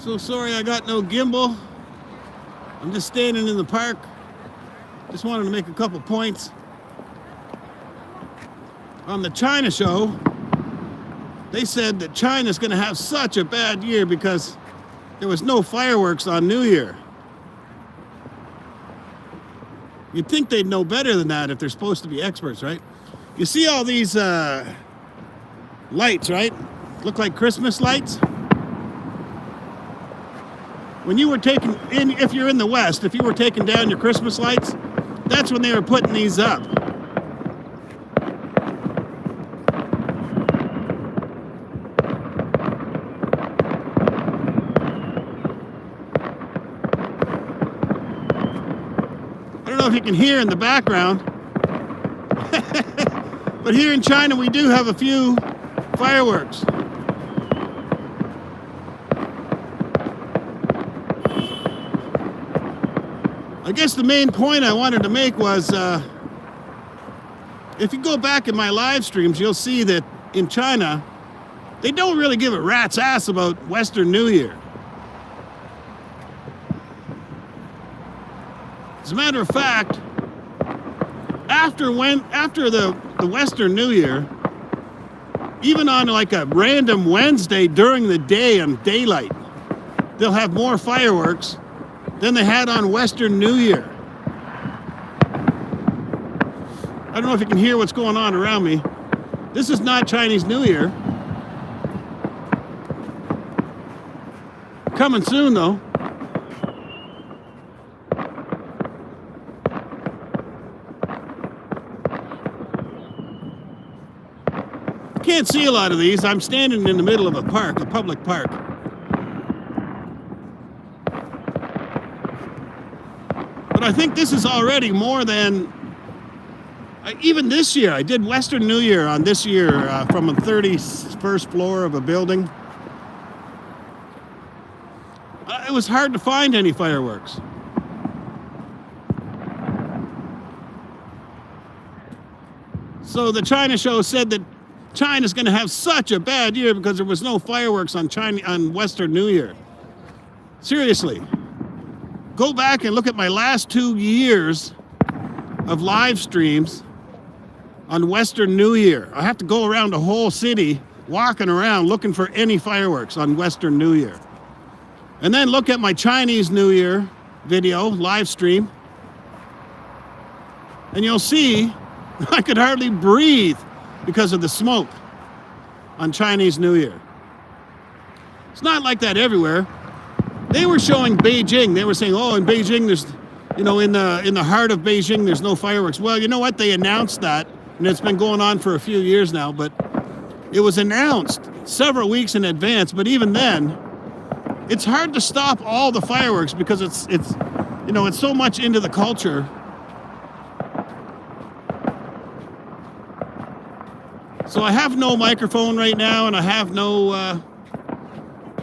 So sorry I got no gimbal. I'm just standing in the park. Just wanted to make a couple points. On the China show, they said that China's going to have such a bad year because there was no fireworks on New Year. You'd think they'd know better than that if they're supposed to be experts, right? You see all these lights, right? Look like Christmas lights. When you were taking in, if you're in the West, if you were taking down your Christmas lights, that's when they were putting these up. I don't know if you can hear in the background, but here in China we do have a few fireworks. I guess the main point I wanted to make was, if you go back in my live streams, you'll see that in China, they don't really give a rat's ass about Western New Year. As a matter of fact, after the Western New Year, even on like a random Wednesday during the day on daylight, they'll have more fireworks than they had on Western New Year. I don't know if you can hear what's going on around me. This is not Chinese New Year. Coming soon though. Can't see a lot of these. I'm standing in the middle of a park, a public park. But I think this is already more than, even this year, I did Western New Year on this year from a 31st floor of a building. It was hard to find any fireworks. So the China show said that China's going to have such a bad year because there was no fireworks on Western New Year. Seriously. Go back and look at my last 2 years of live streams on Western New Year. I have to go around the whole city walking around looking for any fireworks on Western New Year. And then look at my Chinese New Year video, live stream. And you'll see I could hardly breathe because of the smoke on Chinese New Year. It's not like that everywhere. They were showing Beijing. They were saying, oh, in Beijing, there's, you know, in the heart of Beijing, there's no fireworks. Well, you know what? They announced that, and it's been going on for a few years now, but it was announced several weeks in advance. But even then, it's hard to stop all the fireworks because it's you know, it's so much into the culture. So I have no microphone right now, and I have no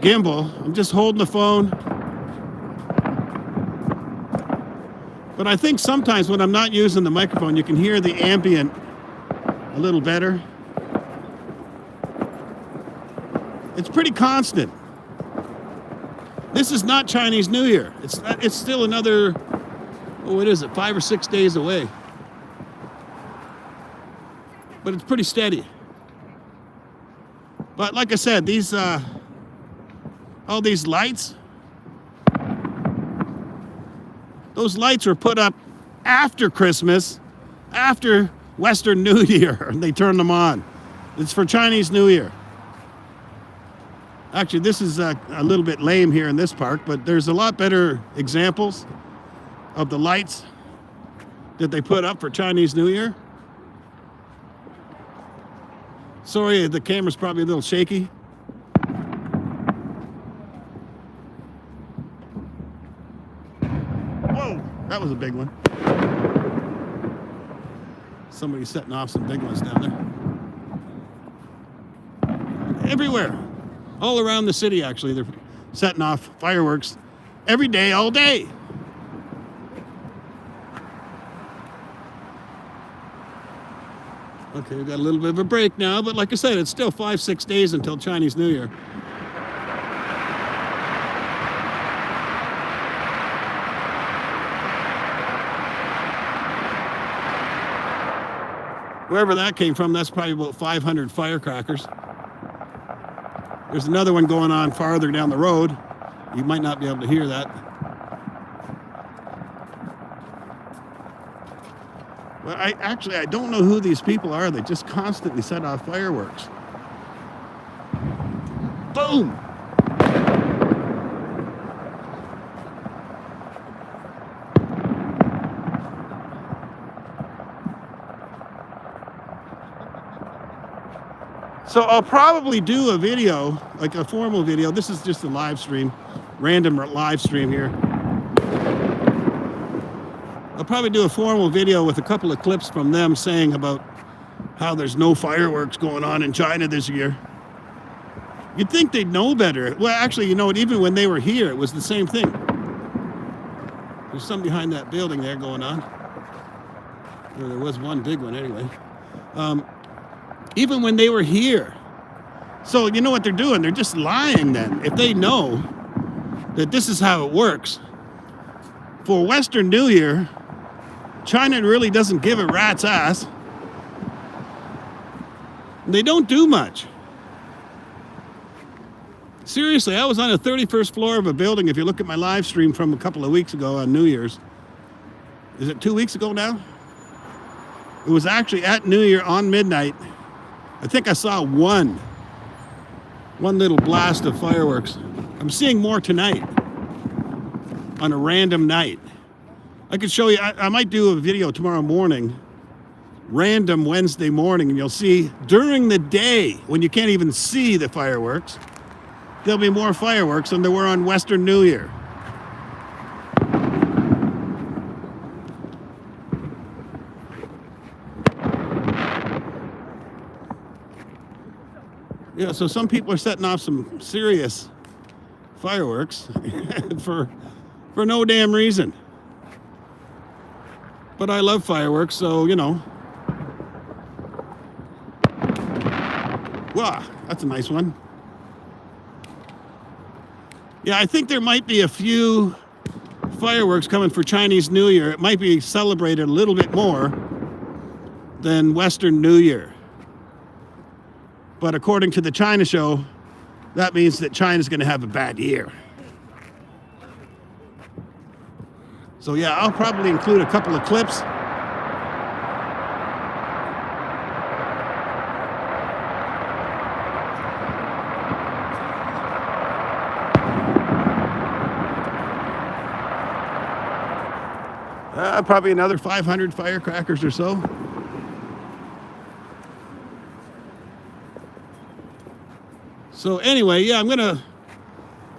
gimbal. I'm just holding the phone. But I think sometimes when I'm not using the microphone, you can hear the ambient a little better. It's pretty constant. This is not Chinese New Year. It's still another, oh, what is it, 5 or 6 days away. But it's pretty steady. But like I said, these all these lights, those lights were put up after Christmas, after Western New Year, and they turned them on. It's for Chinese New Year. Actually, this is a little bit lame here in this park, but there's a lot better examples of the lights that they put up for Chinese New Year. Sorry, the camera's probably a little shaky. Whoa, that was a big one. Somebody's setting off some big ones down there. Everywhere. All around the city, actually, they're setting off fireworks every day, all day. Okay, we've got a little bit of a break now, but like I said, it's still 5-6 days until Chinese New Year. Wherever that came from, that's probably about 500 firecrackers. There's another one going on farther down the road. You might not be able to hear that. Well, I don't know who these people are. They just constantly set off fireworks. Boom! So I'll probably do a video, like a formal video. This is just a live stream, random live stream here. I'll probably do a formal video with a couple of clips from them saying about how there's no fireworks going on in China this year. You'd think they'd know better. Well, actually, you know what? Even when they were here, it was the same thing. There's some behind that building there going on. Well, there was one big one anyway. Even when they were here. So you know what they're doing? They're just lying then. If they know that this is how it works. For Western New Year, China really doesn't give a rat's ass. They don't do much. Seriously, I was on the 31st floor of a building. If you look at my live stream from a couple of weeks ago on New Year's. Is it 2 weeks ago now? It was actually at New Year on midnight. I think I saw one little blast of fireworks. I'm seeing more tonight on a random night. I could show you, I might do a video tomorrow morning, random Wednesday morning, and you'll see during the day when you can't even see the fireworks, there'll be more fireworks than there were on Western New Year. Yeah, so some people are setting off some serious fireworks for no damn reason. But I love fireworks, so, you know. Wow, that's a nice one. Yeah, I think there might be a few fireworks coming for Chinese New Year. It might be celebrated a little bit more than Western New Year. But according to the China show, that means that China's going to have a bad year. So yeah, I'll probably include a couple of clips. Probably another 500 firecrackers or so. So anyway, yeah,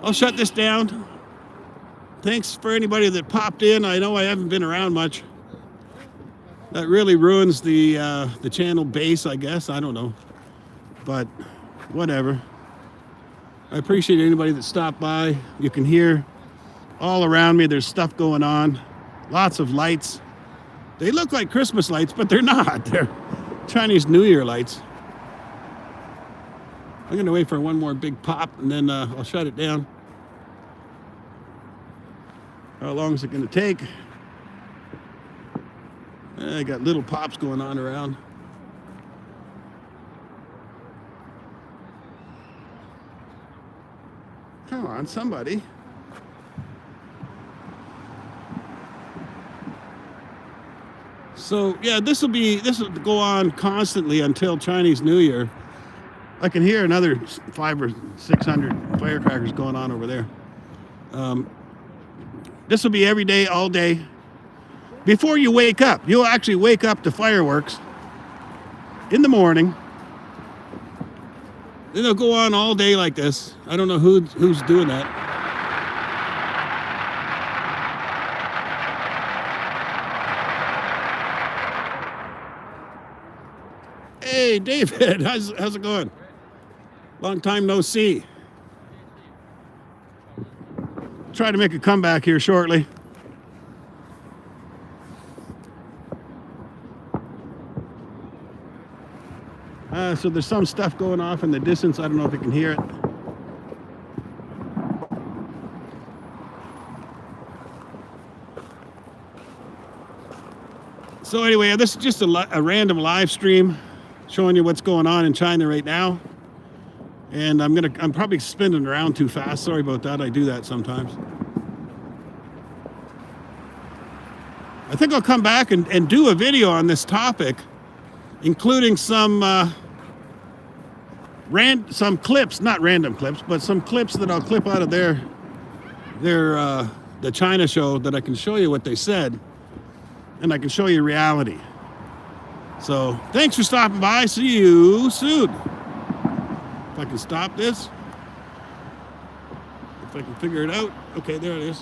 I'll shut this down. Thanks for anybody that popped in. I know I haven't been around much. That really ruins the channel base, I guess. I don't know. But whatever. I appreciate anybody that stopped by. You can hear all around me, there's stuff going on. Lots of lights. They look like Christmas lights, but they're not. They're Chinese New Year lights. I'm going to wait for one more big pop, and then I'll shut it down. How long is it going to take? I got little pops going on around. Come on, somebody. So yeah, this will go on constantly until Chinese New Year. I can hear another 500 or 600 firecrackers going on over there. This will be every day, all day. Before you wake up, you'll actually wake up to fireworks in the morning. Then they'll go on all day like this. I don't know who's doing that. Hey, David, how's it going? Long time no see. Try to make a comeback here shortly. So there's some stuff going off in the distance. I don't know if you can hear it. So anyway, this is just a random live stream showing you what's going on in China right now. And I'm probably spinning around too fast. Sorry about that. I do that sometimes. I think I'll come back and do a video on this topic, including some clips, not random clips, but some clips that I'll clip out of the China show that I can show you what they said, and I can show you reality. So thanks for stopping by. See you soon. If I can stop this, if I can figure it out. Okay, there it is.